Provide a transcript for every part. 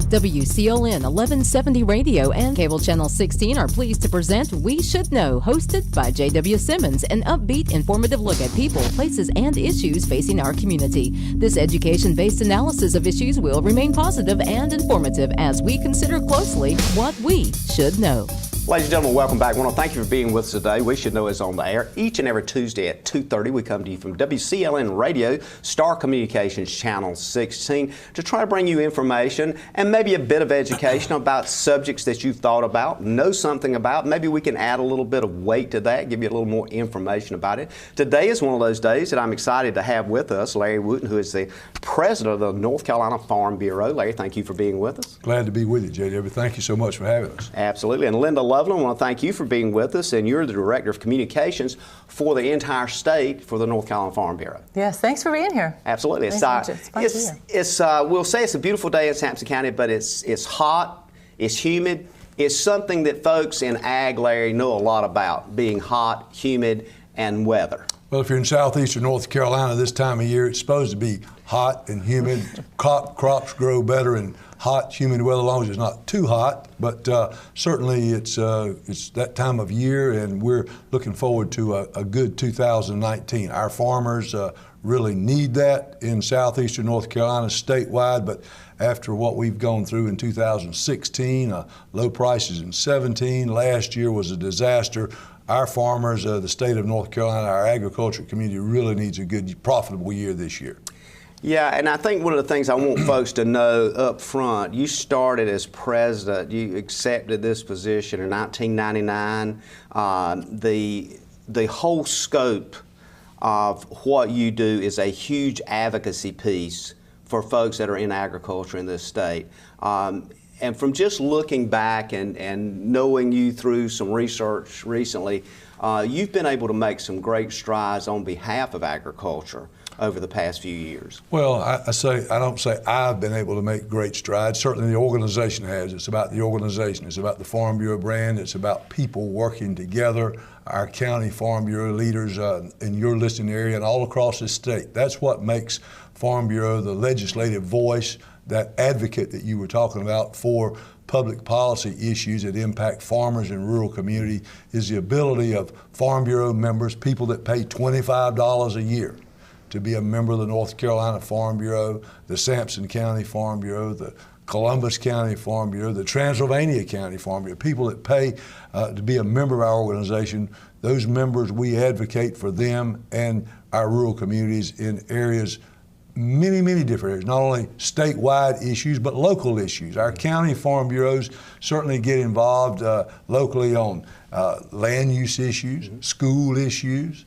WCLN 1170 Radio and Cable Channel 16 are pleased to present We Should Know, hosted by J.W. Simmons, an upbeat, informative look at people, places, and issues facing our community. This education-based analysis of issues will remain positive and informative as we consider closely what we should know. Ladies and gentlemen, welcome back. I want to thank you for being with us today. We Should Know is on the air each and every Tuesday at 2:30. We come to you from WCLN Radio, Star Communications Channel 16, to try to bring you information and maybe a bit of education about subjects that you've thought about, know something about. Maybe we can add a little bit of weight to that, give you a little more information about it. Today is one of those days that I'm excited to have with us Larry Wooten, who is the president of the North Carolina Farm Bureau. Larry, thank you for being with us. Glad to be with you, JW. Thank you so much for having us. Absolutely. And Lynda, Loveland, I want to thank you for being with us, and you're the Director of Communications for the entire state for the North Carolina Farm Bureau. Yes, thanks for being here. Absolutely. It's fun to be here. We'll say it's a beautiful day in Sampson County, but it's hot, it's humid. It's something that folks in ag, Larry, know a lot about, being hot, humid, and weather. Well, if you're in southeastern North Carolina this time of year, it's supposed to be hot and humid. Crops grow better in hot, humid weather, as long as it's not too hot. But certainly it's that time of year, and we're looking forward to a good 2019. Our farmers really need that in southeastern North Carolina statewide, but after what we've gone through in 2016, low prices in 17, last year was a disaster. Our farmers, the state of North Carolina, our agriculture community really needs a good, profitable year this year. Yeah, and I think one of the things I want folks to know up front, you started as president, you accepted this position in 1999. The whole scope of what you do is a huge advocacy piece for folks that are in agriculture in this state. And from just looking back and knowing you through some research recently, you've been able to make some great strides on behalf of agriculture over the past few years. Well, I don't say I've been able to make great strides. Certainly the organization has. It's about the organization. It's about the Farm Bureau brand. It's about people working together, our county Farm Bureau leaders in your listening area and all across the state. That's what makes Farm Bureau the legislative voice, that advocate that you were talking about for public policy issues that impact farmers in rural community, is the ability of Farm Bureau members, people that pay $25 a year to be a member of the North Carolina Farm Bureau, the Sampson County Farm Bureau, the Columbus County Farm Bureau, the Transylvania County Farm Bureau, people that pay to be a member of our organization. Those members, we advocate for them and our rural communities in areas, many different areas, not only statewide issues, but local issues. Our county farm bureaus certainly get involved locally on land use issues, school issues,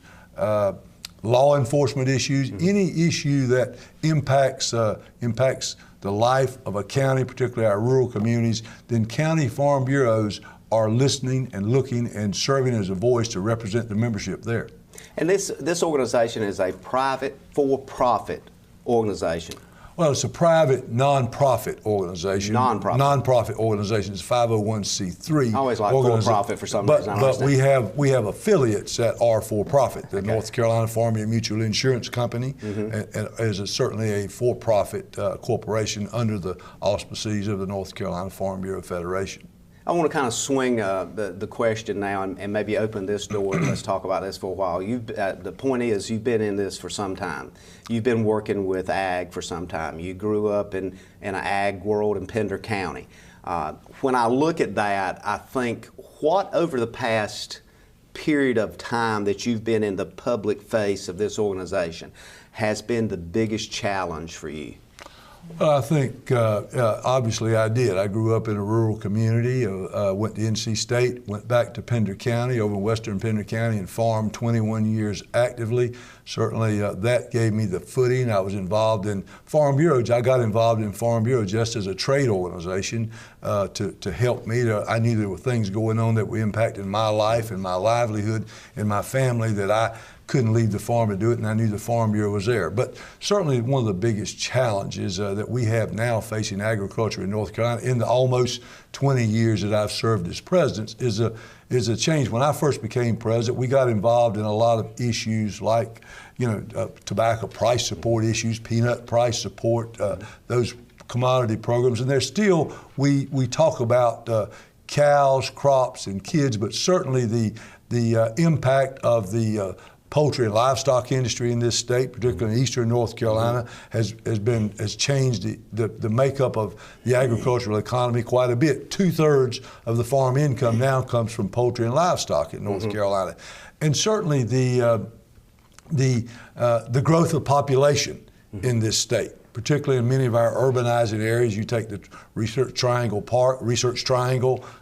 law enforcement issues, any issue that impacts the life of a county, particularly our rural communities, then county farm bureaus are listening and looking and serving as a voice to represent the membership there. And this organization is a private, for-profit organization. Well, it's a private, non-profit organization. Non-profit organization. It's 501c3. I always like for-profit for some reason. But we have affiliates that are for-profit. The North Carolina Farm Mutual Insurance Company and is certainly a for-profit corporation under the auspices of the North Carolina Farm Bureau Federation. I want to kind of swing the question now and maybe open this door and let's talk about this for a while. The point is, you've been in this for some time. You've been working with ag for some time. You grew up in an ag world in Pender County. When I look at that, I think, what over the past period of time that you've been in the public face of this organization has been the biggest challenge for you? Well, I think obviously I did. I grew up in a rural community, went to NC State, went back to Pender County, over in western Pender County, and farmed 21 years actively. Certainly that gave me the footing. I was involved in Farm Bureau. I got involved in Farm Bureau just as a trade organization to help me. I knew there were things going on that were impacting my life and my livelihood and my family that I couldn't leave the farm to do it, and I knew the Farm Bureau was there. But certainly one of the biggest challenges that we have now facing agriculture in North Carolina in the almost 20 years that I've served as president is a change. When I first became president, we got involved in a lot of issues like, tobacco price support issues, peanut price support, those commodity programs, and there's still, we talk about cows, crops, and kids, but certainly the impact of the poultry and livestock industry in this state, particularly in eastern North Carolina, has changed the makeup of the agricultural economy quite a bit. 2/3 of the farm income now comes from poultry and livestock in North Carolina, and certainly the growth of population in this state, particularly in many of our urbanizing areas. You take the Research Triangle,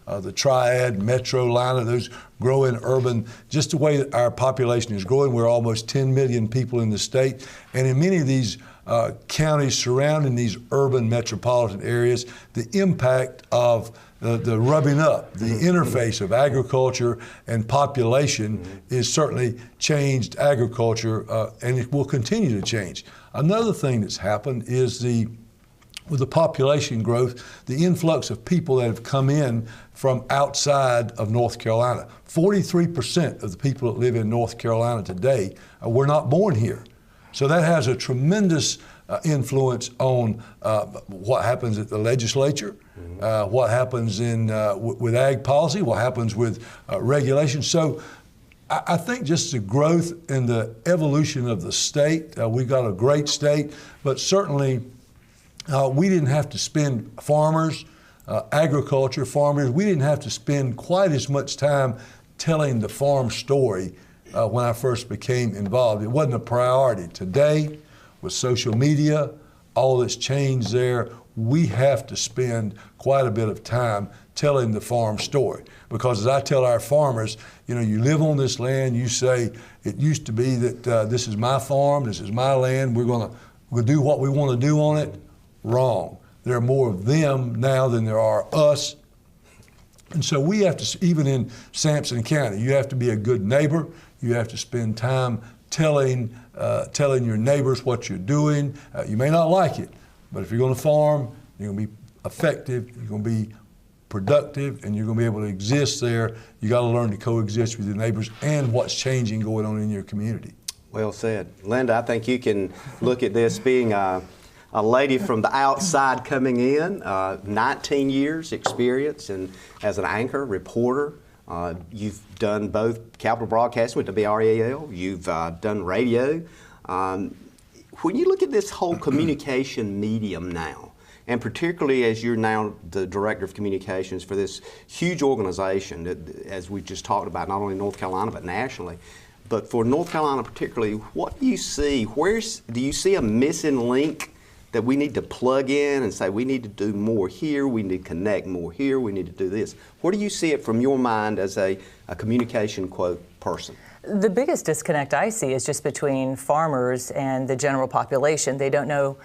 the Triad, Metro line, those growing urban, just the way that our population is growing. We're almost 10 million people in the state. And in many of these counties surrounding these urban metropolitan areas, the impact of the rubbing up, the interface of agriculture and population is certainly changed agriculture, and it will continue to change. Another thing that's happened is with the population growth, the influx of people that have come in from outside of North Carolina. 43% of the people that live in North Carolina today were not born here. So that has a tremendous influence on what happens at the legislature, what happens with ag policy, what happens with regulation. So I think just the growth and the evolution of the state, we've got a great state, but certainly we didn't have to spend agriculture farmers, we didn't have to spend quite as much time telling the farm story when I first became involved. It wasn't a priority. Today, with social media, all that's changed there, we have to spend quite a bit of time telling the farm story. Because as I tell our farmers, you live on this land, you say, it used to be that this is my farm, this is my land, we'll do what we want to do on it. Wrong. There are more of them now than there are us. And so we have to, even in Sampson County, you have to be a good neighbor. You have to spend time telling your neighbors what you're doing. You may not like it, but if you're going to farm, you're going to be effective, you're going to be productive, and you're going to be able to exist there. You got to learn to coexist with your neighbors and what's changing going on in your community. Well said. Lynda, I think you can look at this being a lady from the outside coming in, 19 years experience as an anchor, reporter. You've done both Capital Broadcasting with WRAL, you've done radio. When you look at this whole communication medium now, and particularly as you're now the Director of Communications for this huge organization, that, as we just talked about, not only in North Carolina but nationally, but for North Carolina particularly, what do you see? Do you see a missing link that we need to plug in and say we need to do more here, we need to connect more here, we need to do this? Where do you see it from your mind as a communication quote person? The biggest disconnect I see is just between farmers and the general population. They don't know,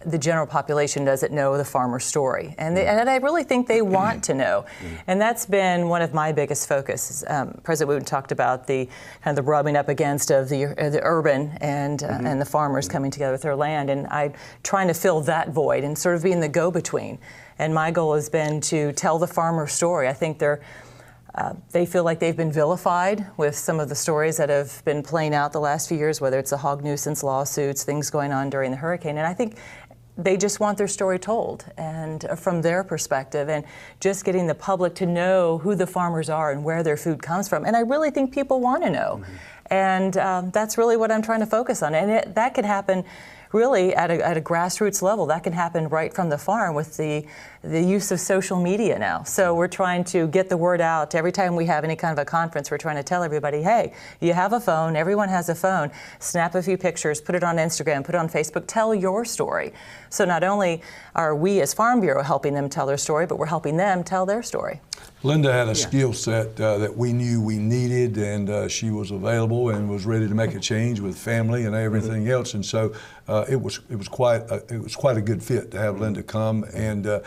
the general population doesn't know the farmer story. And I really think they want to know. And that's been one of my biggest focuses. President Wooten talked about the kind of the rubbing up against of the urban and the farmers coming together with their land. And I'm trying to fill that void and sort of being the go-between. And my goal has been to tell the farmer story. I think they feel like they've been vilified with some of the stories that have been playing out the last few years, whether it's the hog nuisance lawsuits, things going on during the hurricane. And I think they just want their story told, and from their perspective, and just getting the public to know who the farmers are and where their food comes from. And I really think people want to know. And that's really what I'm trying to focus on. And that could happen really at a grassroots level. That can happen right from the farm with the use of social media now. So we're trying to get the word out. Every time we have any kind of a conference, we're trying to tell everybody, hey, you have a phone, everyone has a phone, snap a few pictures, put it on Instagram, put it on Facebook, tell your story. So not only are we as Farm Bureau helping them tell their story, but we're helping them tell their story. Lynda had a skill set that we knew we needed, and she was available and was ready to make a change with family and everything else. And so it was quite a good fit to have Lynda come, and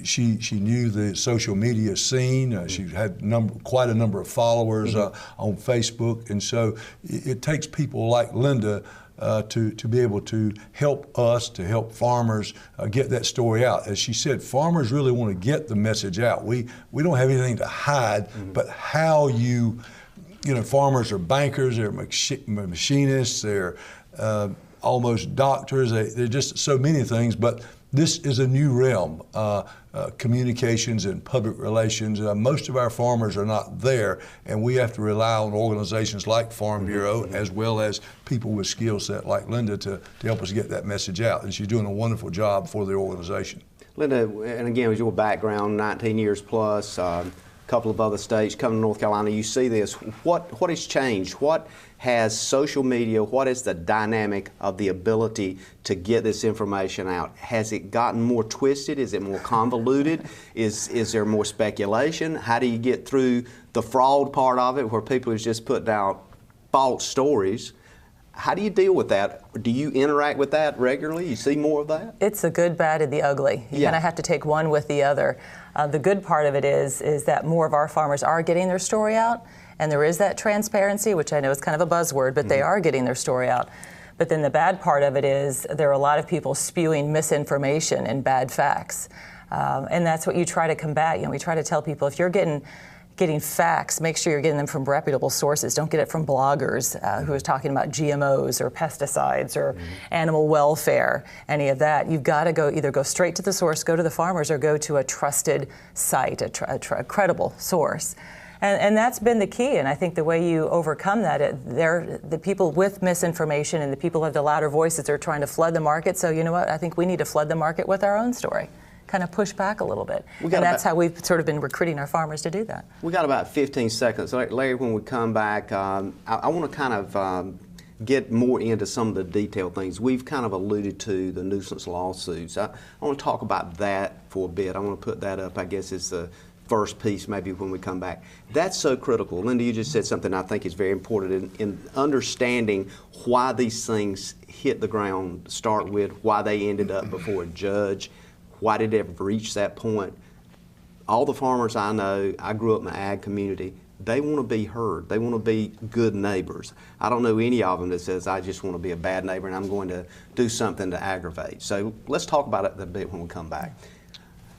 she knew the social media scene. She had quite a number of followers on Facebook, and so it takes people like Lynda to be able to help us, to help farmers get that story out. As she said, farmers really want to get the message out. We don't have anything to hide, but how farmers are bankers, they're machinists, they're almost doctors, they're just so many things, but this is a new realm, communications and public relations. Most of our farmers are not there, and we have to rely on organizations like Farm Bureau, as well as people with skill set like Lynda to help us get that message out. And she's doing a wonderful job for the organization. Lynda, and again, with your background, 19 years plus, couple of other states, coming to North Carolina, you see this. What has changed? What has social media, what is the dynamic of the ability to get this information out? Has it gotten more twisted? Is it more convoluted? Is there more speculation? How do you get through the fraud part of it, where people are just putting out false stories? How do you deal with that? Do you interact with that regularly? You see more of that? It's the good, bad, and the ugly. You kind of have to take one with the other. The good part of it is that more of our farmers are getting their story out, and there is that transparency, which I know is kind of a buzzword, but they are getting their story out. But then the bad part of it is there are a lot of people spewing misinformation and bad facts. And that's what you try to combat. You know, we try to tell people, if you're getting facts, make sure you're getting them from reputable sources. Don't get it from bloggers who are talking about GMOs or pesticides or animal welfare, any of that. You've got to either go straight to the source, go to the farmers, or go to a trusted site, a credible source. And that's been the key, and I think the way you overcome that, the people with misinformation and the people who have the louder voices are trying to flood the market. So you know what, I think we need to flood the market with our own story. Kind of push back a little bit. And that's how we've sort of been recruiting our farmers to do that. We got about 15 seconds. Larry, when we come back, I want to kind of get more into some of the detailed things. We've kind of alluded to the nuisance lawsuits. I want to talk about that for a bit. I want to put that up, I guess, as the first piece maybe when we come back. That's so critical. Lynda, you just said something I think is very important in understanding why these things hit the ground to start with, why they ended up before a judge. Why did it ever reach that point? All the farmers I know, I grew up in the ag community, they want to be heard. They want to be good neighbors. I don't know any of them that says, I just want to be a bad neighbor and I'm going to do something to aggravate. So let's talk about it a bit when we come back.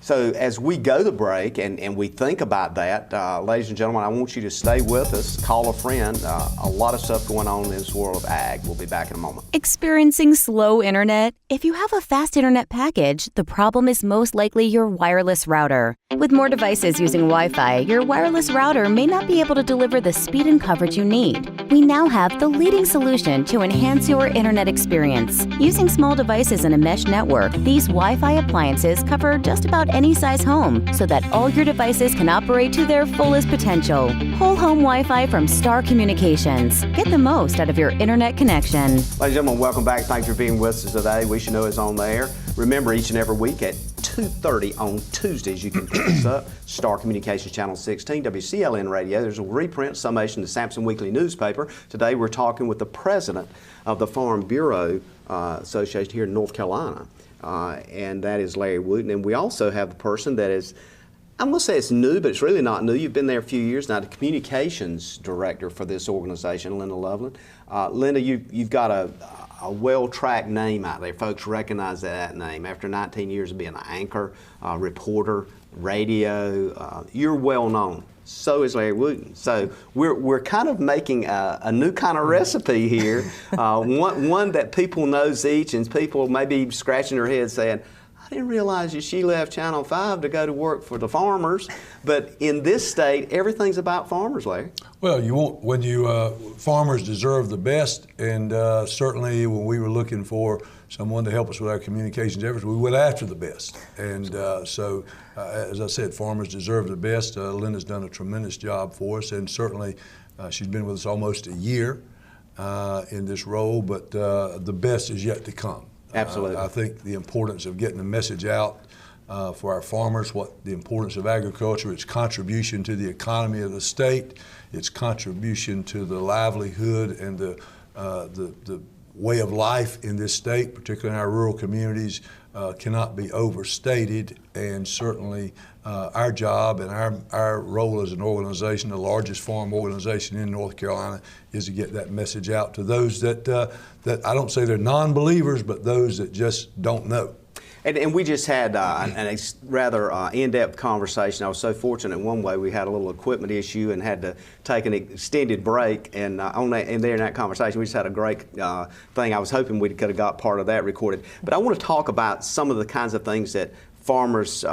So as we go to break and we think about that, ladies and gentlemen, I want you to stay with us, call a friend. A lot of stuff going on in this world of ag. We'll be back in a moment. Experiencing slow internet? If you have a fast internet package, the problem is most likely your wireless router. With more devices using Wi-Fi, your wireless router may not be able to deliver the speed and coverage you need. We now have the leading solution to enhance your internet experience. Using small devices in a mesh network, these Wi-Fi appliances cover just about any size home so that all your devices can operate to their fullest potential. Whole home Wi-Fi from Star Communications. Get the most out of your internet connection. Ladies and gentlemen, welcome back. Thanks for being with us today. We Should Know is on the air. Remember, each and every week at 2:30 on Tuesdays, you can pick us up. Star Communications Channel 16, WCLN Radio. There's a reprint summation of the Sampson Weekly newspaper. Today we're talking with the president of the Farm Bureau Association here in North Carolina. And that is Larry Wooten. And we also have the person that is, I'm going to say it's new, but it's really not new. You've been there a few years now, the communications director for this organization, Lynda Loveland. Lynda, you've got a well-tracked name out there. Folks recognize that name. After 19 years of being an anchor, reporter, radio, you're well known. So is Larry Wooten. So we're kind of making a new kind of recipe here, one that people knows each, and people may be scratching their heads saying, I didn't realize that she left Channel 5 to go to work for the farmers. But in this state, everything's about farmers, Larry. Well, farmers deserve the best, and certainly when we were looking for someone to help us with our communications efforts, we went after the best. And so, as I said, farmers deserve the best. Lynda's done a tremendous job for us, and certainly she's been with us almost a year in this role, but the best is yet to come. Absolutely. I think the importance of getting the message out for our farmers, the importance of agriculture, its contribution to the economy of the state, its contribution to the livelihood and the way of life in this state, particularly in our rural communities, cannot be overstated. And certainly our job and our role as an organization, the largest farm organization in North Carolina, is to get that message out to those that I don't say they're non-believers, but those that just don't know. And we just had a rather in-depth conversation. I was so fortunate in one way. We had a little equipment issue and had to take an extended break. And in that conversation, we just had a great thing. I was hoping we could have got part of that recorded. But I want to talk about some of the kinds of things that farmers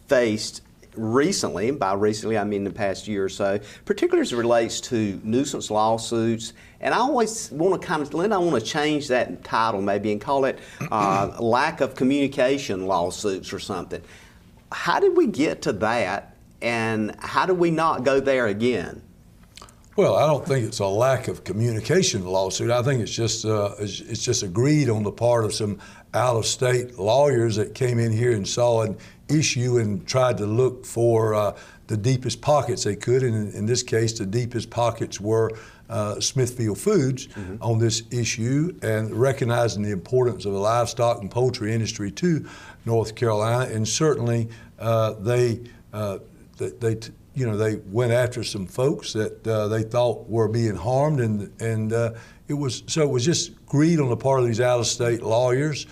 faced recently, and by recently I mean the past year or so, particularly as it relates to nuisance lawsuits. And I always want to Lynda, I want to change that title maybe and call it lack of communication lawsuits or something. How did we get to that, and how do we not go there again? Well, I don't think it's a lack of communication lawsuit. I think it's just agreed on the part of some out-of-state lawyers that came in here and saw an issue and tried to look for the deepest pockets they could. And in this case, the deepest pockets were Smithfield Foods on this issue, and recognizing the importance of the livestock and poultry industry to North Carolina. And certainly they went after some folks that they thought were being harmed, and it was just greed on the part of these out-of-state lawyers.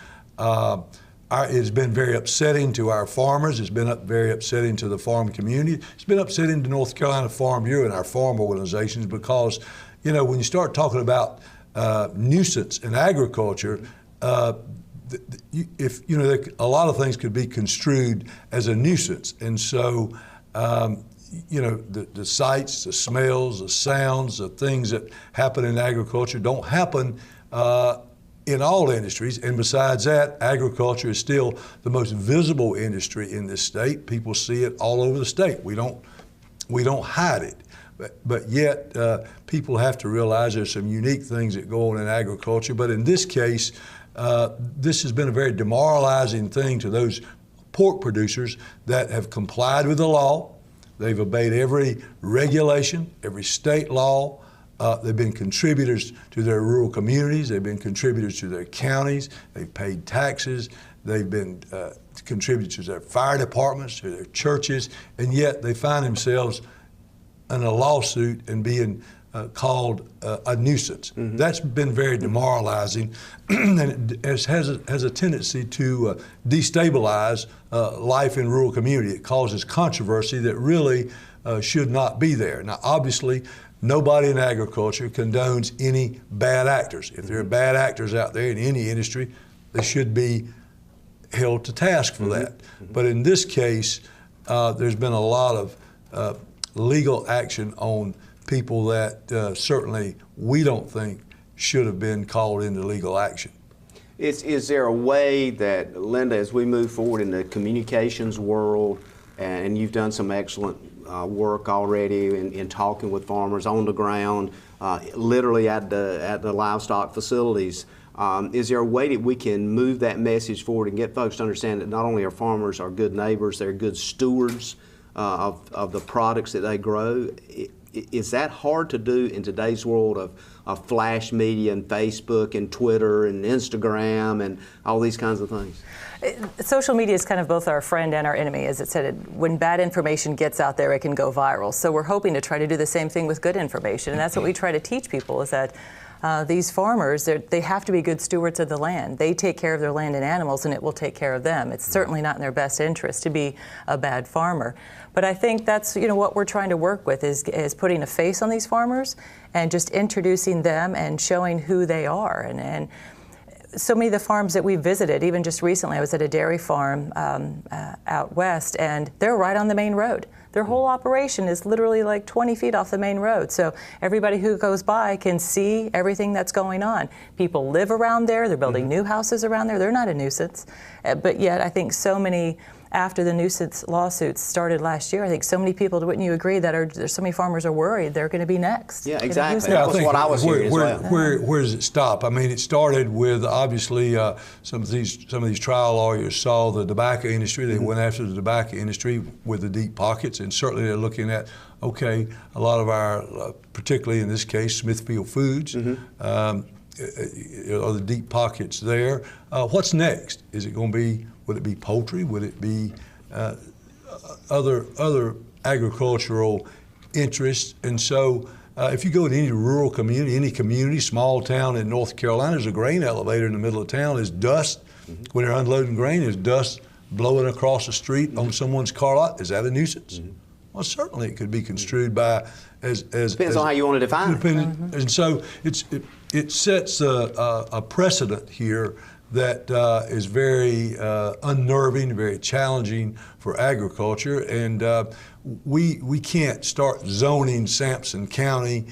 It's been very upsetting to our farmers. It's been very upsetting to the farm community. It's been upsetting to North Carolina Farm Bureau and our farm organizations because, when you start talking about nuisance in agriculture, a lot of things could be construed as a nuisance, and so. The sights, the smells, the sounds, the things that happen in agriculture don't happen in all industries. And besides that, agriculture is still the most visible industry in this state. People see it all over the state. We don't hide it. But yet, people have to realize there's some unique things that go on in agriculture. But in this case, this has been a very demoralizing thing to those pork producers that have complied with the law. They've obeyed every regulation, every state law. They've been contributors to their rural communities. They've been contributors to their counties. They've paid taxes. They've been contributors to their fire departments, to their churches, and yet they find themselves in a lawsuit and being called a nuisance. That's been very demoralizing, and it has a tendency to destabilize life in rural community. It causes controversy that really should not be there. Now, obviously, nobody in agriculture condones any bad actors. If there are bad actors out there in any industry, they should be held to task for that. But in this case, there's been a lot of legal action on people that certainly we don't think should have been called into legal action. Is there a way that, Lynda, as we move forward in the communications world, and you've done some excellent work already in talking with farmers on the ground, literally at the livestock facilities, is there a way that we can move that message forward and get folks to understand that not only are farmers are good neighbors, they're good stewards of the products that they grow? Is that hard to do in today's world of flash media and Facebook and Twitter and Instagram and all these kinds of things? Social media is kind of both our friend and our enemy. As it said, when bad information gets out there, it can go viral. So we're hoping to try to do the same thing with good information. And that's what we try to teach people, is that these farmers, they have to be good stewards of the land. They take care of their land and animals, and it will take care of them. It's certainly not in their best interest to be a bad farmer. But I think that's what we're trying to work with is putting a face on these farmers and just introducing them and showing who they are. And so many of the farms that we visited, even just recently, I was at a dairy farm out west, and they're right on the main road. Their whole operation is literally like 20 feet off the main road. So everybody who goes by can see everything that's going on. People live around there. They're building new houses around there. They're not a nuisance. But yet I think so many, after the nuisance lawsuits started last year, I think so many people, wouldn't you agree, there's so many farmers are worried they're going to be next? Yeah, exactly. Yeah, That's what I was hearing as well. Where does it stop? I mean, it started with obviously some of these trial lawyers saw the tobacco industry. They went after the tobacco industry with the deep pockets, and certainly they're looking at, okay, a lot of our, particularly in this case, Smithfield Foods, are the deep pockets there. What's next? Is it going to be? Would it be poultry? Would it be other agricultural interests? And so if you go to any rural community, any community, small town in North Carolina, there's a grain elevator in the middle of town. There's dust when they're unloading grain, is dust blowing across the street on someone's car lot? Is that a nuisance? Well, certainly it could be construed by as depends on how you want to define it. And so it sets a precedent here that is very unnerving, very challenging for agriculture, and we can't start zoning Sampson County,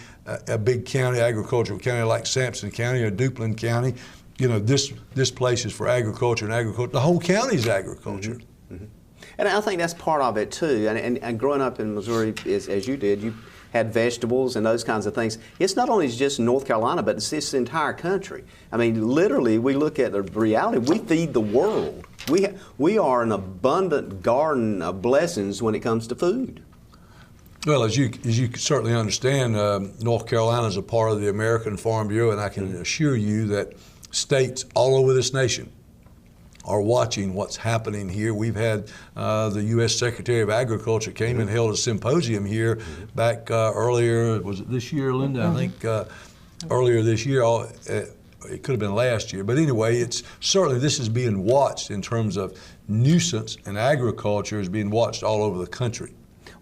a big county, agricultural county like Sampson County or Duplin County. You know, this place is for agriculture and agriculture. The whole county's agriculture. And I think that's part of it too. And growing up in Missouri, as you did, you had vegetables and those kinds of things. It's not only just North Carolina, but it's this entire country. I mean, literally, we look at the reality. We feed the world. We are an abundant garden of blessings when it comes to food. Well, as you certainly understand, North Carolina is a part of the American Farm Bureau, and I can assure you that states all over this nation are watching what's happening here. We've had the U.S. Secretary of Agriculture came and held a symposium here back earlier, was it this year, Lynda? I think earlier this year, it could have been last year. But anyway, it's certainly this is being watched in terms of nuisance, and agriculture is being watched all over the country.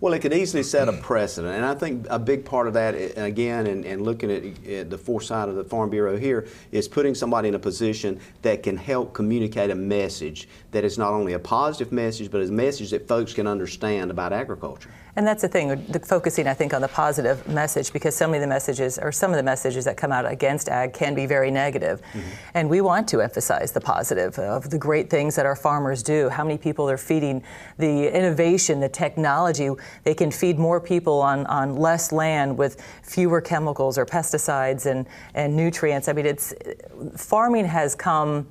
Well, it could easily set a precedent, and I think a big part of that, again, and looking at the foresight of the Farm Bureau here, is putting somebody in a position that can help communicate a message that is not only a positive message, but a message that folks can understand about agriculture. And that's the thing, focusing, I think, on the positive message, because some of the messages that come out against ag can be very negative. And we want to emphasize the positive of the great things that our farmers do, how many people they're feeding, the innovation, the technology. They can feed more people on less land with fewer chemicals or pesticides and nutrients. I mean, farming has come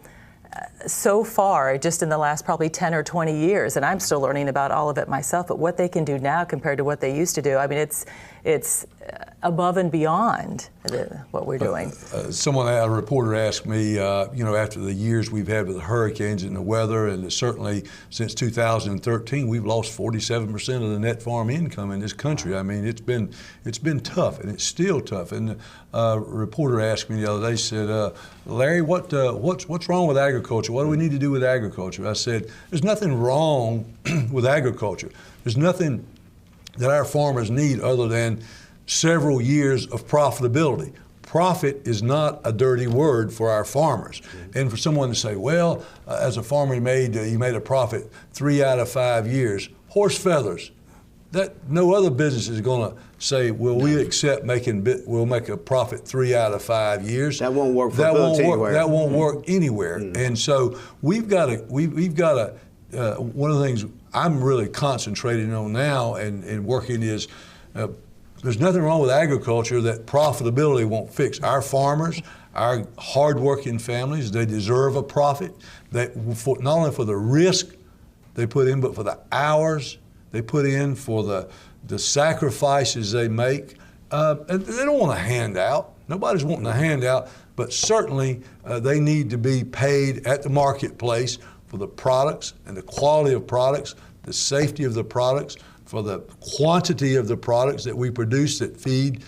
so far just in the last probably 10 or 20 years, and I'm still learning about all of it myself, but what they can do now compared to what they used to do, I mean, it's above and beyond what we're doing. A reporter asked me, after the years we've had with the hurricanes and the weather, and certainly since 2013, we've lost 47% of the net farm income in this country. I mean, it's been tough, and it's still tough. And a reporter asked me the other day, said, Larry, what's wrong with agriculture? What do we need to do with agriculture? I said, there's nothing wrong with agriculture. There's nothing that our farmers need other than several years of profitability. Profit is not a dirty word for our farmers. And for someone to say, well, as a farmer, you made a profit 3 out of 5 years, horse feathers. That no other business is going to say, well, we accept we'll make a profit 3 out of 5 years. That won't work for folks anywhere. That won't work anywhere. And so we've got to. One of the things I'm really concentrating on now and working is, there's nothing wrong with agriculture that profitability won't fix. Our farmers, our hardworking families, they deserve a profit. Not only for the risk they put in, but for the hours they put in, for the sacrifices they make. And they don't want a handout. Nobody's wanting a handout, but certainly they need to be paid at the marketplace for the products and the quality of products, the safety of the products, for the quantity of the products that we produce that feed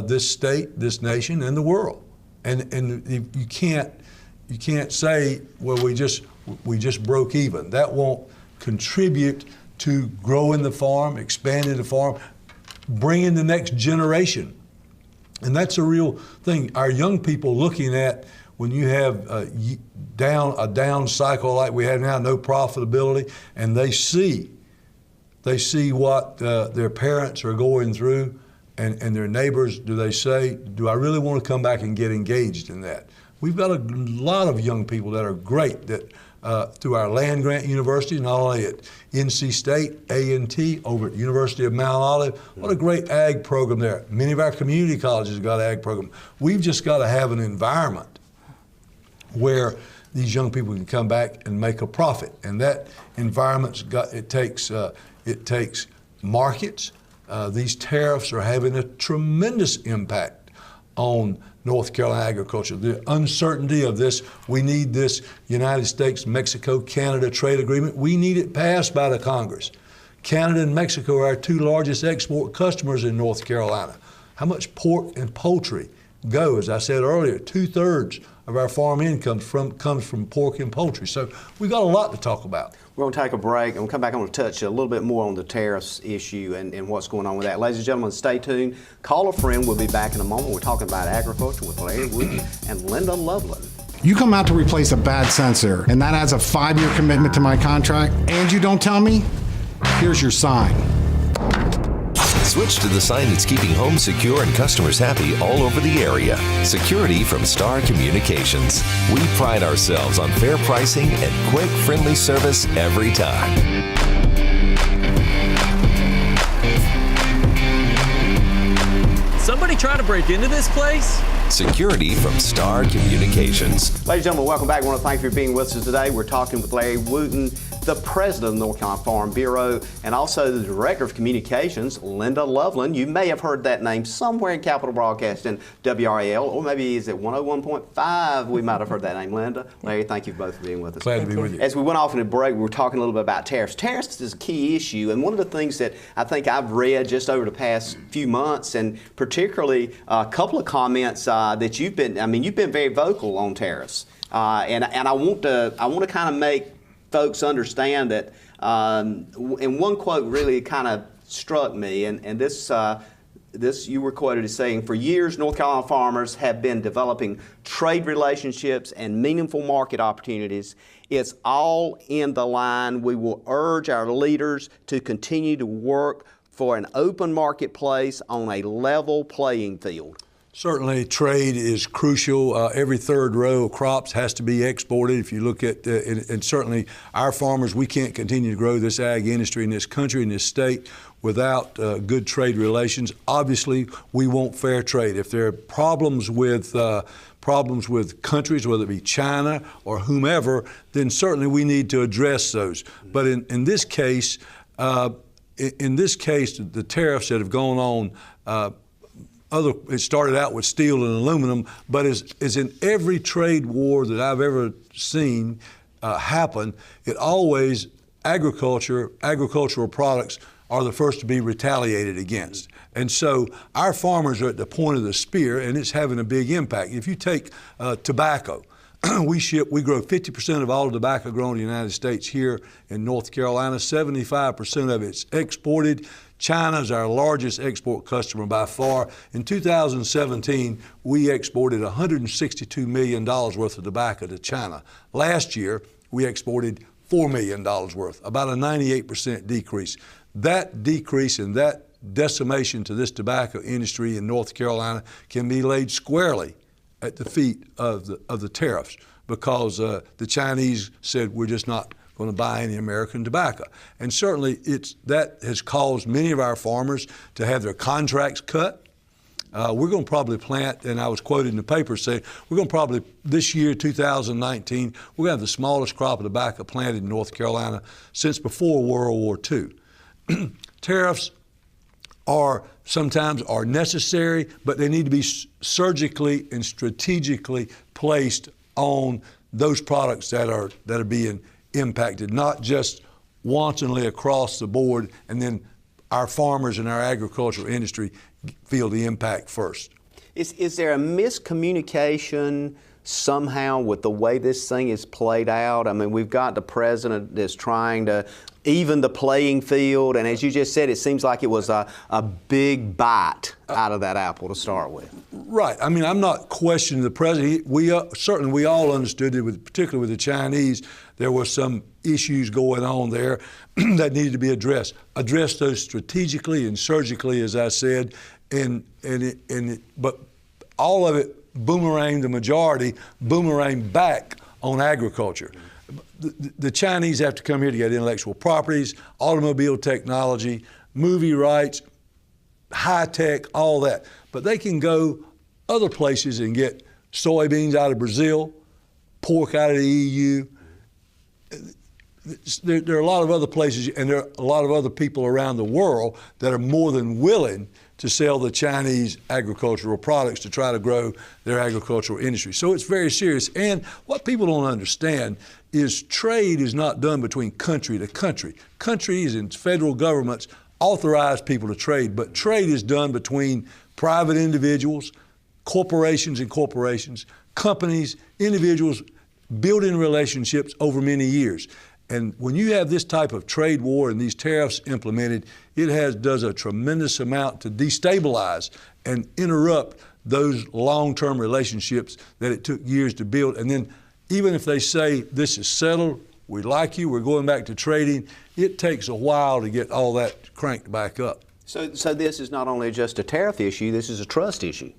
this state, this nation, and the world. And you can't say, well, we just broke even. That won't contribute to growing the farm, expanding the farm, bringing the next generation. And that's a real thing. Our young people looking at, when you have a down cycle like we have now, no profitability, and they see what their parents are going through and their neighbors, do they say, do I really want to come back and get engaged in that? We've got a lot of young people that are great that through our land-grant universities, not only at NC State, A&T, over at University of Mount Olive. What a great ag program there. Many of our community colleges have got an ag program. We've just got to have an environment where these young people can come back and make a profit. And that environment's it takes markets. These tariffs are having a tremendous impact on North Carolina agriculture. The uncertainty of this, we need this United States, Mexico, Canada trade agreement. We need it passed by the Congress. Canada and Mexico are our two largest export customers in North Carolina. How much pork and poultry go? As I said earlier, 2/3 of our farm income comes from pork and poultry. So we got a lot to talk about. We're going to take a break, and we'll come back. I'm going to touch a little bit more on the tariffs issue and what's going on with that. Ladies and gentlemen, stay tuned. Call a friend. We'll be back in a moment. We're talking about agriculture with Larry Wooten and Lynda Loveland. You come out to replace a bad sensor, and that adds a 5-year commitment to my contract, and you don't tell me? Here's your sign. Switch to the sign that's keeping homes secure and customers happy all over the area. Security from Star Communications. We pride ourselves on fair pricing and quick, friendly service every time. Somebody trying to break into this place? Security from Star Communications. Ladies and gentlemen, welcome back. I want to thank you for being with us today. We're talking with Larry Wooten, the president of the North Carolina Farm Bureau, and also the director of communications, Lynda Loveland. You may have heard that name somewhere in Capital Broadcasting, WRAL, or maybe is it 101.5? We might have heard that name, Lynda. Larry, thank you both for being with us. Glad to be with you. As we went off in a break, we were talking a little bit about tariffs. Tariffs is a key issue, and one of the things that I think I've read just over the past few months, and particularly a couple of comments that you've been very vocal on tariffs, and I want to kind of make folks understand that, and one quote really kind of struck me, and this you were quoted as saying, "For years, North Carolina farmers have been developing trade relationships and meaningful market opportunities. It's all in the line. We will urge our leaders to continue to work for an open marketplace on a level playing field." Certainly, trade is crucial. Every third row of crops has to be exported. If you look at, and certainly our farmers, we can't continue to grow this ag industry in this country, in this state, without good trade relations. Obviously, we want fair trade. If there are problems with countries, whether it be China or whomever, then certainly we need to address those. But in this case, the tariffs that have gone on. It started out with steel and aluminum, but as in every trade war that I've ever seen happen, it always agricultural products are the first to be retaliated against. And so our farmers are at the point of the spear, and it's having a big impact. If you take tobacco, we grow 50% of all tobacco grown in the United States here in North Carolina. 75% of it's exported. China is our largest export customer by far. In 2017, we exported $162 million worth of tobacco to China. Last year, we exported $4 million worth, about a 98% decrease. That decrease and that decimation to this tobacco industry in North Carolina can be laid squarely at the feet of the tariffs, because the Chinese said we're just not going to buy any American tobacco. And certainly that has caused many of our farmers to have their contracts cut. We're going to probably plant, and I was quoted in the paper saying, we're going to probably, this year, 2019, we're going to have the smallest crop of tobacco planted in North Carolina since before World War II. Tariffs sometimes are necessary, but they need to be surgically and strategically placed on those products that are being impacted, not just wantonly across the board, and then our farmers and our agricultural industry feel the impact first. Is there a miscommunication somehow with the way this thing is played out? I mean, we've got the president that's trying to even the playing field, and as you just said, it seems like it was a big bite out of that apple to start with. Right. I mean, I'm not questioning the president. Certainly we all understood it, particularly with the Chinese, there were some issues going on there that needed to be addressed. Address those strategically and surgically, as I said, but all of it the majority boomerang back on agriculture. The Chinese have to come here to get intellectual properties, automobile technology, movie rights, high tech, all that. But they can go other places and get soybeans out of Brazil, pork out of the EU. There are a lot of other places, and there are a lot of other people around the world that are more than willing to sell the Chinese agricultural products to try to grow their agricultural industry. So it's very serious. And what people don't understand is trade is not done between country to country. Countries and federal governments authorize people to trade, but trade is done between private individuals, corporations and corporations, companies, individuals building relationships over many years. And when you have this type of trade war and these tariffs implemented, it does a tremendous amount to destabilize and interrupt those long-term relationships that it took years to build. And then even if they say this is settled, we like you, we're going back to trading, it takes a while to get all that cranked back up. So this is not only just a tariff issue, this is a trust issue.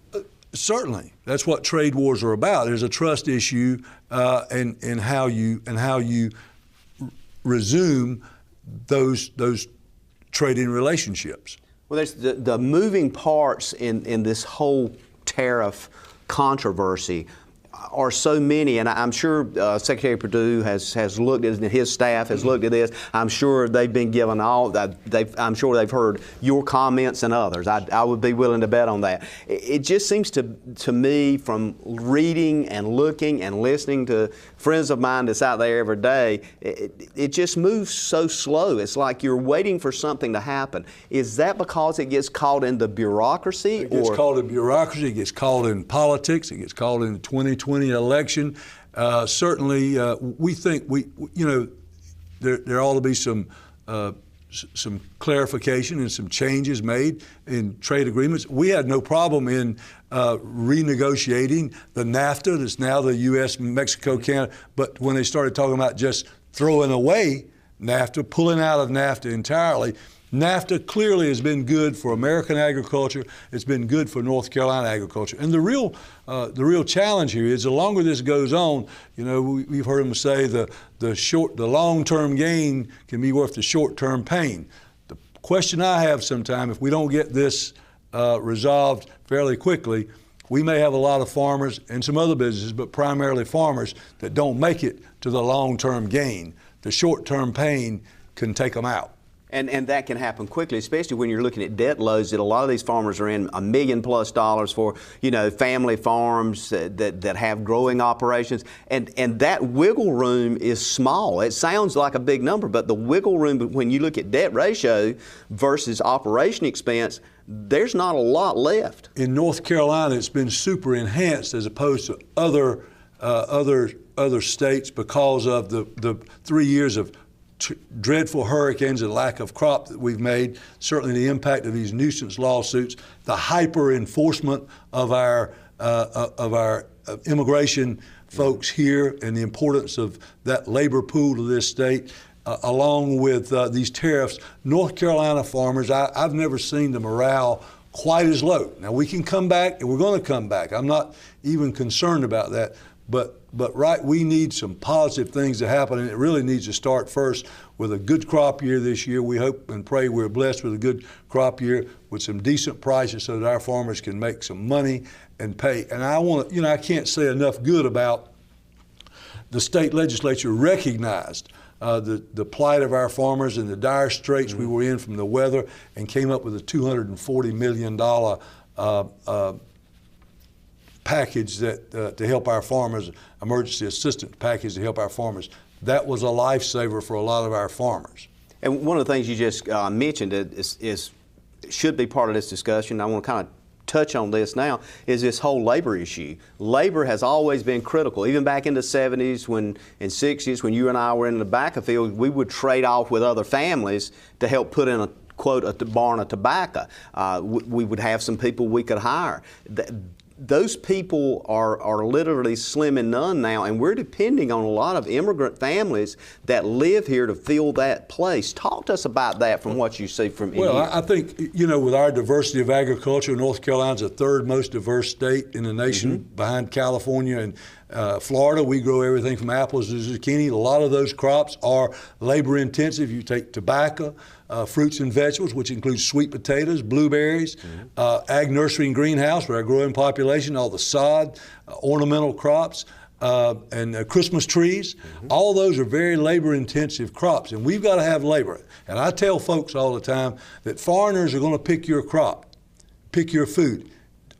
Certainly, that's what trade wars are about. There's a trust issue in how you resume those trading relationships. Well, there's the moving parts in this whole tariff controversy are so many, and I'm sure Secretary Perdue has looked at it, and his staff has looked at this. I'm sure they've been given I'm sure they've heard your comments and others. I would be willing to bet on that. It just seems to me, from reading and looking and listening to friends of mine that's out there every day, it just moves so slow. It's like you're waiting for something to happen. Is that because it gets caught in the bureaucracy? It gets caught in bureaucracy, it gets caught in politics, it gets caught in the 2020 election. Certainly, we think there ought to be some clarification and some changes made in trade agreements. We had no problem in renegotiating the NAFTA that's now the U.S., Mexico, Canada, but when they started talking about just throwing away NAFTA, pulling out of NAFTA entirely, NAFTA clearly has been good for American agriculture. It's been good for North Carolina agriculture. And the real challenge here is the longer this goes on, we've heard them say the long-term gain can be worth the short-term pain. The question I have sometime, if we don't get this resolved fairly quickly, we may have a lot of farmers and some other businesses, but primarily farmers, that don't make it to the long-term gain. The short-term pain can take them out. And that can happen quickly, especially when you're looking at debt loads that a lot of these farmers are in $1 million+ for, family farms that have growing operations. And that wiggle room is small. It sounds like a big number, but the wiggle room when you look at debt ratio versus operation expense, there's not a lot left. In North Carolina, it's been super enhanced as opposed to other states because of the 3 years of dreadful hurricanes and lack of crop that we've made, certainly the impact of these nuisance lawsuits, the hyper enforcement of our immigration folks here, and the importance of that labor pool to this state, along with these tariffs. North Carolina farmers, I've never seen the morale quite as low. Now we can come back, and we're going to come back. I'm not even concerned about that. But we need some positive things to happen, and it really needs to start first with a good crop year this year. We hope and pray we're blessed with a good crop year with some decent prices so that our farmers can make some money and pay. And I can't say enough good about the state legislature recognized the plight of our farmers and the dire straits we were in from the weather, and came up with a $240 million package that to help our farmers, emergency assistance package to help our farmers. That was a lifesaver for a lot of our farmers. And one of the things you just mentioned is should be part of this discussion. I want to kind of touch on this now, is this whole labor issue. Labor has always been critical. Even back in the 70s and 60s, when you and I were in the tobacco field, we would trade off with other families to help put in a barn of tobacco. We would have some people we could hire. Those people are literally slim and none now, and we're depending on a lot of immigrant families that live here to fill that place. Talk to us about that from what you see from India. Well, I think, with our diversity of agriculture, North Carolina's the third most diverse state in the nation, behind California and Florida. We grow everything from apples to zucchini. A lot of those crops are labor intensive. You take tobacco, fruits and vegetables, which includes sweet potatoes, blueberries, ag nursery and greenhouse, where our growing population, all the sod, ornamental crops, and Christmas trees. All those are very labor-intensive crops, and we've got to have labor. And I tell folks all the time that foreigners are going to pick your crop, pick your food.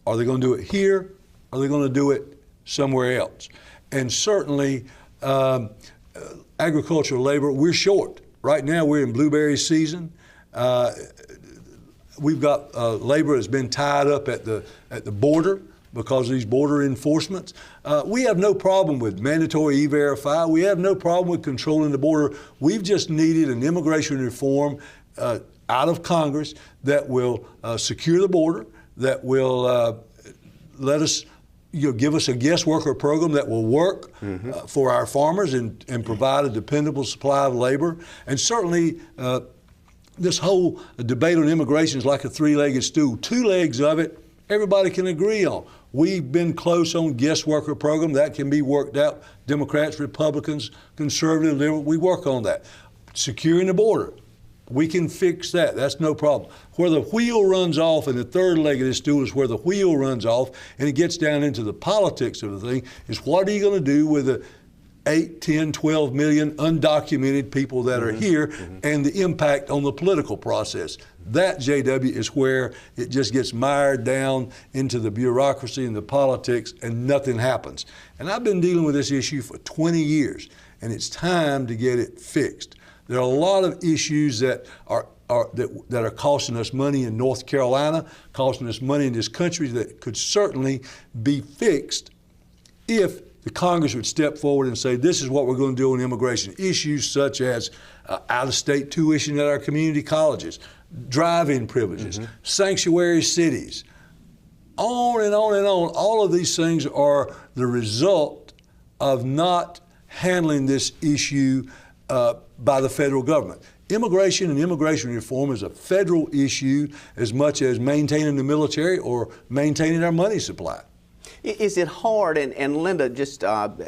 Are they going to do it here? Or are they going to do it somewhere else? And certainly, agricultural labor, we're short. Right now, we're in blueberry season. We've got labor that's been tied up at the border because of these border enforcements. We have no problem with mandatory E-Verify. We have no problem with controlling the border. We've just needed an immigration reform out of Congress that will secure the border, that will let us, give us a guest worker program that will work for our farmers and provide a dependable supply of labor. And certainly, this whole debate on immigration is like a three-legged stool. Two legs of it, everybody can agree on. We've been close on guest worker program. That can be worked out. Democrats, Republicans, conservative, liberal, we work on that. Securing the border, we can fix that. That's no problem. Where the wheel runs off, and the third leg of this stool is where the wheel runs off, and it gets down into the politics of the thing, is what are you going to do with the 8, 10, 12 million undocumented people that are here and the impact on the political process. That, JW, is where it just gets mired down into the bureaucracy and the politics and nothing happens. And I've been dealing with this issue for 20 years, and it's time to get it fixed. There are a lot of issues that are costing us money in North Carolina, costing us money in this country that could certainly be fixed if the Congress would step forward and say, this is what we're going to do on immigration. Issues such as out-of-state tuition at our community colleges, drive-in privileges, sanctuary cities, on and on and on. All of these things are the result of not handling this issue by the federal government. Immigration and immigration reform is a federal issue as much as maintaining the military or maintaining our money supply. Is it hard, and Lynda, just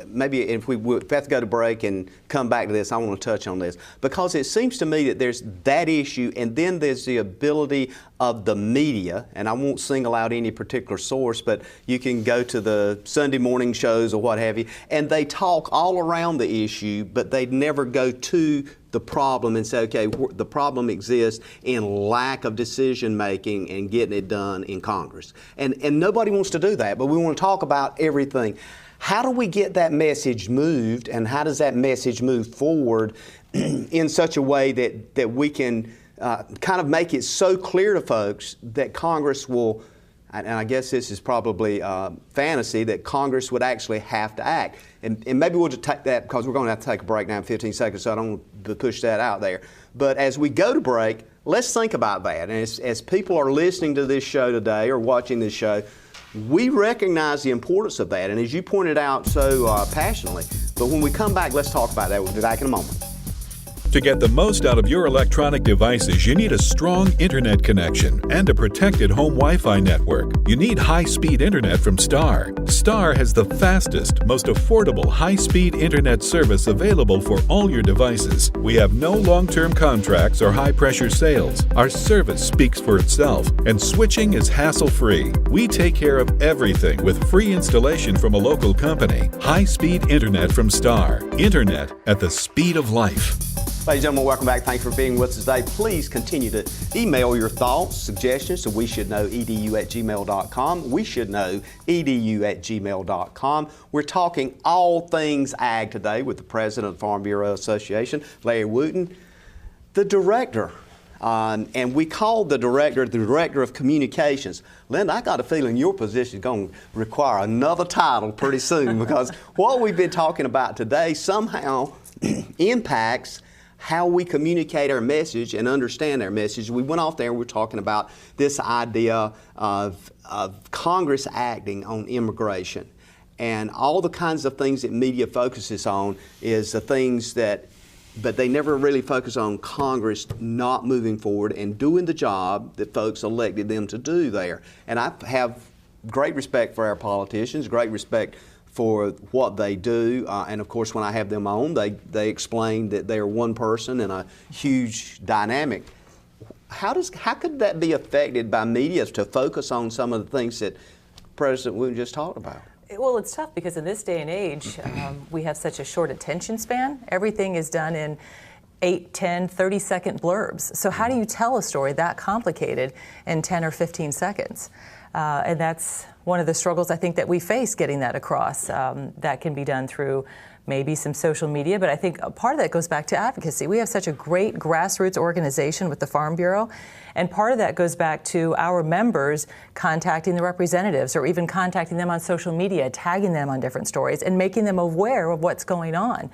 maybe if we have to go to break and come back to this, I want to touch on this, because it seems to me that there's that issue, and then there's the ability of the media, and I won't single out any particular source, but you can go to the Sunday morning shows or what have you, and they talk all around the issue, but they never go to the problem and say, okay, the problem exists in lack of decision making and getting it done in Congress. And nobody wants to do that, but we want to talk about everything. How do we get that message moved, and how does that message move forward in such a way that we can kind of make it so clear to folks that Congress will, and I guess this is probably fantasy, that Congress would actually have to act. And maybe we'll just take that, because we're going to have to take a break now in 15 seconds, so I don't want to push that out there. But as we go to break, let's think about that. And as people are listening to this show today or watching this show, we recognize the importance of that, and as you pointed out so passionately. But when we come back, let's talk about that. We'll be back in a moment. To get the most out of your electronic devices, you need a strong internet connection and a protected home Wi-Fi network. You need high-speed internet from Star. Star has the fastest, most affordable high-speed internet service available for all your devices. We have no long-term contracts or high-pressure sales. Our service speaks for itself, and switching is hassle-free. We take care of everything with free installation from a local company. High-speed internet from Star. Internet at the speed of life. Ladies and gentlemen, welcome back. Thanks for being with us today. Please continue to email your thoughts, suggestions to weshouldknowedu@gmail.com. We should know edu@gmail.com. We're talking all things ag today with the president of the Farm Bureau Association, Larry Wooten, the director. And we called the director of communications. Lynda, I got a feeling your position is going to require another title pretty soon, because what we've been talking about today somehow impacts how we communicate our message and understand our message. We went off there and we were talking about this idea of Congress acting on immigration. And all the kinds of things that media focuses on is the things that, but they never really focus on Congress not moving forward and doing the job that folks elected them to do there. And I have great respect for our politicians, great respect for what they do, and of course when I have them on, they explain that they are one person in a huge dynamic. How could that be affected by media to focus on some of the things that President Wooten just talked about? Well, it's tough because in this day and age, we have such a short attention span. Everything is done in 8, 10, 30-second blurbs. So how do you tell a story that complicated in 10 or 15 seconds? And that's one of the struggles I think that we face getting that across. That can be done through maybe some social media, but I think a part of that goes back to advocacy. We have such a great grassroots organization with the Farm Bureau, and part of that goes back to our members contacting the representatives or even contacting them on social media, tagging them on different stories, and making them aware of what's going on.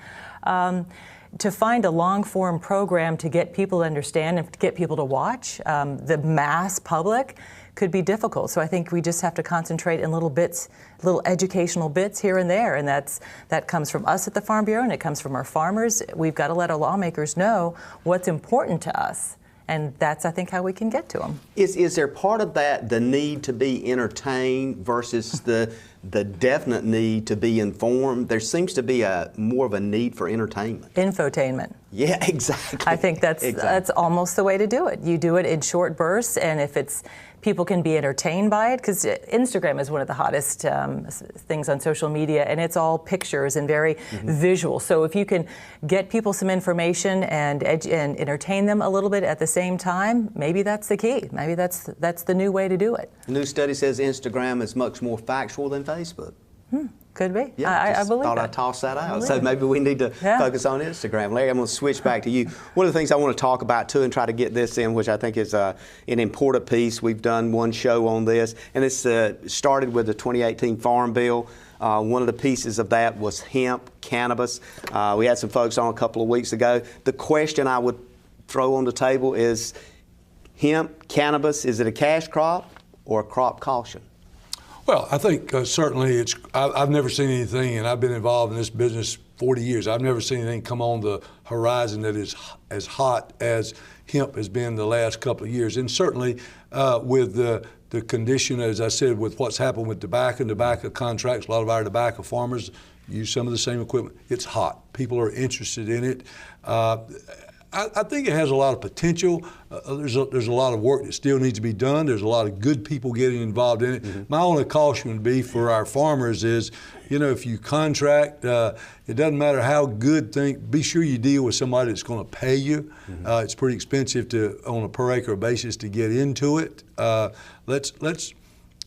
To find a long-form program to get people to understand and to get people to watch, the mass public, could be difficult. So I think we just have to concentrate in little bits, little educational bits here and there, and that comes from us at the Farm Bureau, and it comes from our farmers. We've got to let our lawmakers know what's important to us, and that's, I think, how we can get to them. Is there part of that the need to be entertained versus the definite need to be informed? There seems to be more of a need for entertainment. Infotainment. Yeah, exactly. I think that's almost the way to do it. You do it in short bursts, and if people can be entertained by it, because Instagram is one of the hottest things on social media, and it's all pictures and very visual. So if you can get people some information and entertain them a little bit at the same time, maybe that's the key. Maybe that's the new way to do it. A new study says Instagram is much more factual than Facebook. Could be. Yeah, I believe thought that. I'd toss that out. So maybe we need to focus on Instagram. Larry, I'm going to switch back to you. One of the things I want to talk about, too, and try to get this in, which I think is an important piece. We've done one show on this, and it's started with the 2018 Farm Bill. One of the pieces of that was hemp, cannabis. We had some folks on a couple of weeks ago. The question I would throw on the table is hemp, cannabis, is it a cash crop or a crop caution? Well, I think certainly I've never seen anything, and I've been involved in this business 40 years. I've never seen anything come on the horizon that is as hot as hemp has been the last couple of years. And certainly with the condition, as I said, with what's happened with tobacco contracts, a lot of our tobacco farmers use some of the same equipment. It's hot. People are interested in it. I think it has a lot of potential. There's a lot of work that still needs to be done. There's a lot of good people getting involved in it. My only caution would be for our farmers is, if you contract, it doesn't matter how good be sure you deal with somebody that's going to pay you. It's pretty expensive on a per acre basis to get into it.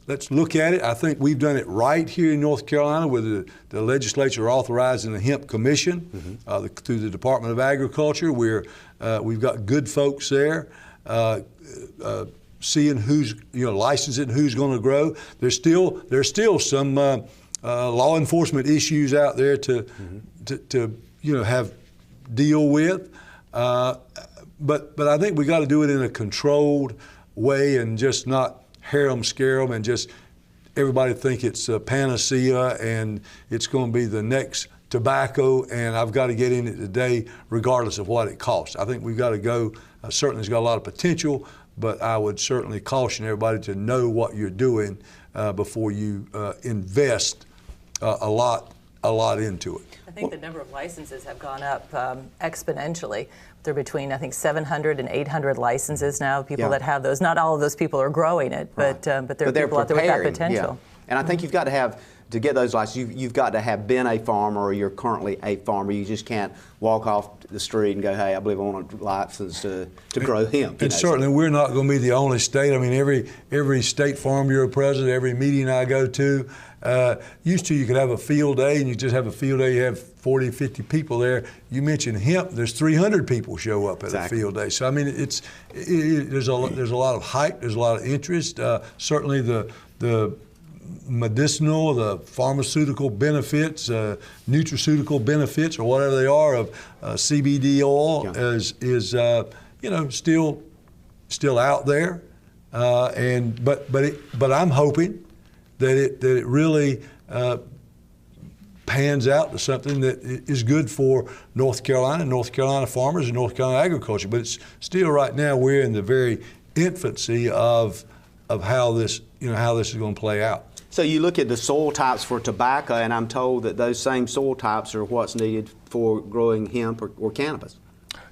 Let's look at it. I think we've done it right here in North Carolina with the legislature authorizing the Hemp Commission through the Department of Agriculture. We've got good folks there seeing who's licensing, who's going to grow. There's still some law enforcement issues out there to have deal with. But I think we got to do it in a controlled way and just not harem them, scare them, and just everybody think it's a panacea and it's going to be the next tobacco and I've got to get in it today regardless of what it costs. I think we've got to go, certainly it's got a lot of potential, but I would certainly caution everybody to know what you're doing before you invest a lot into it. I think the number of licenses have gone up exponentially. They're between, I think, 700 and 800 licenses now, people that have those. Not all of those people are growing it, but there are people out there with that potential. Yeah. And I think you've got to have, to get those licenses, you've got to have been a farmer or you're currently a farmer. You just can't walk off the street and go, hey, I believe I want a license to grow hemp. And certainly we're not going to be the only state. I mean, every state Farm Bureau president, every meeting I go to, used to you could have a field day and you just have a field day, you have 40, 50 people there. You mentioned hemp, there's 300 people show up at a field day. So I mean, there's a lot of hype, there's a lot of interest. Certainly the medicinal, the pharmaceutical benefits, nutraceutical benefits, or whatever they are of CBD oil is still out there. But I'm hoping that it really pans out to something that is good for North Carolina farmers and North Carolina agriculture. But it's still right now we're in the very infancy of how this is going to play out. So you look at the soil types for tobacco, and I'm told that those same soil types are what's needed for growing hemp or cannabis.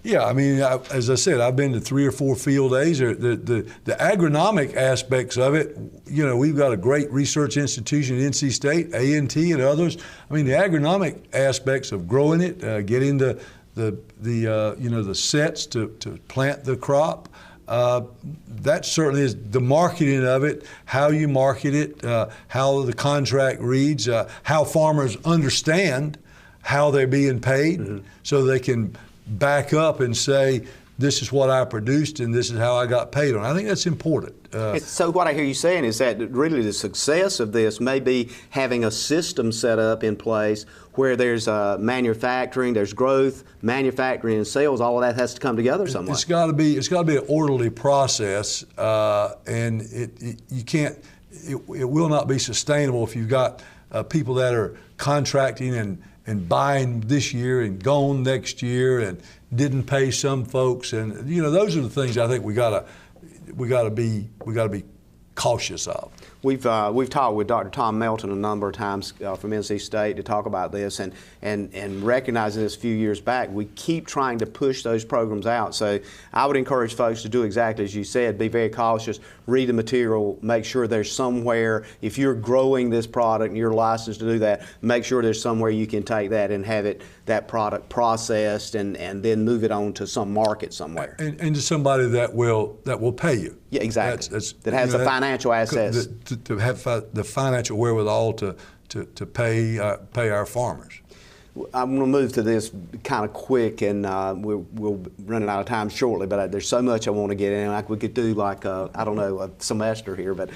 Yeah, I mean, as I said, I've been to 3 or 4 field days. The agronomic aspects of it, we've got a great research institution at NC State, A&T and others. I mean, the agronomic aspects of growing it, getting the sets to plant the crop, that certainly is the marketing of it, how you market it, how the contract reads, how farmers understand how they're being paid, so they can back up and say, this is what I produced and this is how I got paid on. I think that's important. So what I hear you saying is that really the success of this may be having a system set up in place where there's manufacturing, there's growth, manufacturing and sales. All of that has to come together somewhere. It's got to be an orderly process, and you can't. It will not be sustainable if you've got people that are contracting and buying this year and gone next year and didn't pay some folks, and those are the things I think we gotta be cautious of. We've talked with Dr. Tom Melton a number of times from NC State to talk about this, and recognizing this a few years back, we keep trying to push those programs out. So I would encourage folks to do exactly as you said, be very cautious, read the material, make sure there's somewhere, if you're growing this product and you're licensed to do that, make sure there's somewhere you can take that and have that product processed and then move it on to some market somewhere. And to somebody that will pay you. Yeah, exactly. That has the financial assets. To have the financial wherewithal to pay our farmers. I'm going to move to this kind of quick, and we'll running out of time shortly. But there's so much I want to get in. Like we could do a semester here. But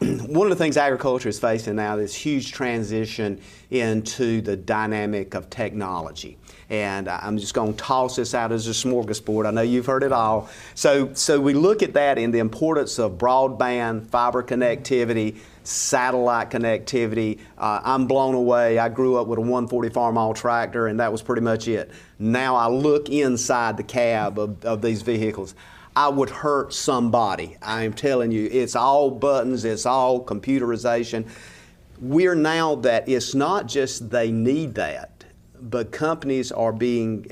one of the things agriculture is facing now, this huge transition into the dynamic of technology. And I'm just going to toss this out as a smorgasbord. I know you've heard it all. So we look at that in the importance of broadband, fiber connectivity, satellite connectivity. I'm blown away. I grew up with a 140 Farmall tractor, and that was pretty much it. Now I look inside the cab of these vehicles. I would hurt somebody. I'm telling you, it's all buttons, it's all computerization. We're now that it's not just they need that, but companies are being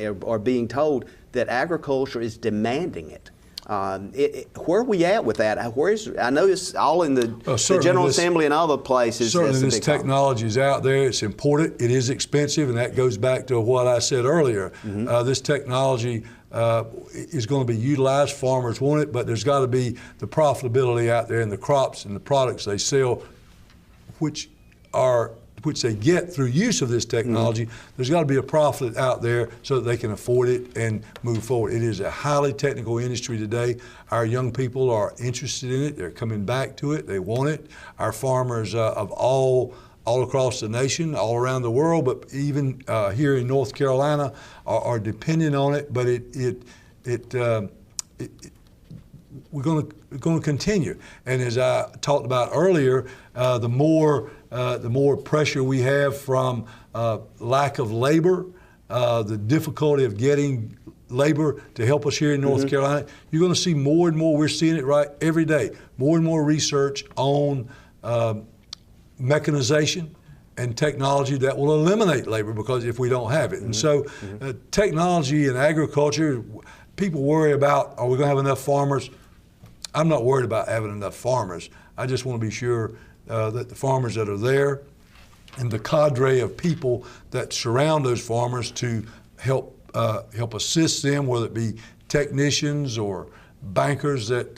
told that agriculture is demanding it. Where are we at with that? I know it's all in the General Assembly and other places. Certainly this technology is out there. It's important. It is expensive, and that goes back to what I said earlier. This technology is going to be utilized. Farmers want it, but there's got to be the profitability out there in the crops and the products they sell, which they get through use of this technology. There's got to be a profit out there so that they can afford it and move forward. It is a highly technical industry today. Our young people are interested in it. They're coming back to it. They want it. Our farmers of all across the nation, all around the world, but even here in North Carolina are dependent on it. But we're going to continue. And as I talked about earlier, the more pressure we have from lack of labor, the difficulty of getting labor to help us here in North Carolina, you're going to see more and more. We're seeing it right every day. More and more research on mechanization and technology that will eliminate labor, because if we don't have it. And so technology in agriculture, people worry about, are we going to have enough farmers? I'm not worried about having enough farmers. I just want to be sure that the farmers that are there and the cadre of people that surround those farmers to help assist them, whether it be technicians or bankers, that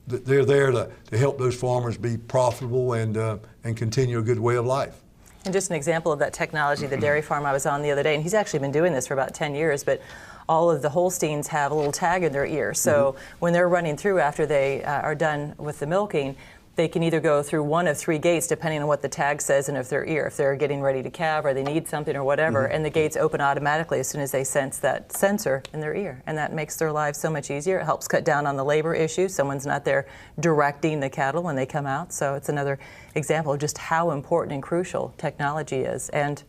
they're there to help those farmers be profitable and continue a good way of life. And just an example of that technology, the dairy farm I was on the other day, and he's actually been doing this for about 10 years, but all of the Holsteins have a little tag in their ear. So when they're running through after they are done with the milking, they can either go through one of 3 gates depending on what the tag says and if they're getting ready to calve or they need something or whatever, and the gates open automatically as soon as they sense that sensor in their ear. And that makes their lives so much easier. It helps cut down on the labor issue. Someone's not there directing the cattle when they come out. So it's another example of just how important and crucial technology is. And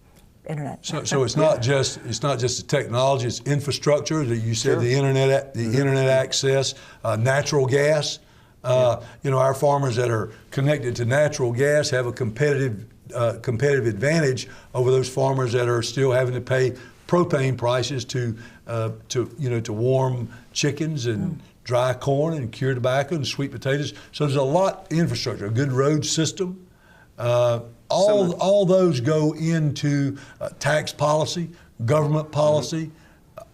internet. So it's not just the technology, it's infrastructure that you said, the internet access, natural gas. Our farmers that are connected to natural gas have a competitive advantage over those farmers that are still having to pay propane prices to warm chickens and dry corn and cure tobacco and sweet potatoes. So there's a lot of infrastructure, a good road system. All those go into tax policy, government policy.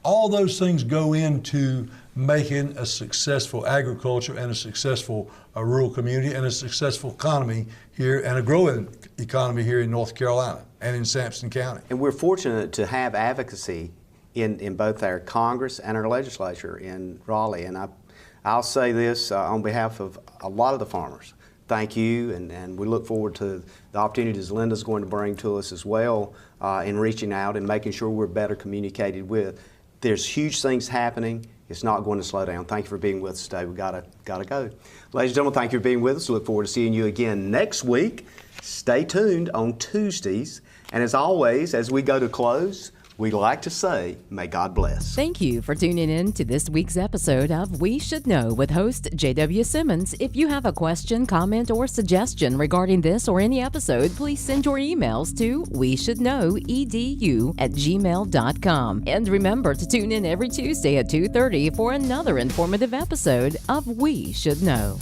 All those things go into making a successful agriculture and a successful rural community and a successful economy here and a growing economy here in North Carolina and in Sampson County. And we're fortunate to have advocacy in both our Congress and our legislature in Raleigh. And I'll say this on behalf of a lot of the farmers. Thank you, and we look forward to the opportunities Lynda's going to bring to us as well in reaching out and making sure we're better communicated with. There's huge things happening. It's not going to slow down. Thank you for being with us today. We've got to go. Ladies and gentlemen, thank you for being with us. Look forward to seeing you again next week. Stay tuned on Tuesdays. And as always, as we go to close, we like to say, may God bless. Thank you for tuning in to this week's episode of We Should Know with host J.W. Simmons. If you have a question, comment, or suggestion regarding this or any episode, please send your emails to weshouldknowedu@gmail.com. And remember to tune in every Tuesday at 2:30 for another informative episode of We Should Know.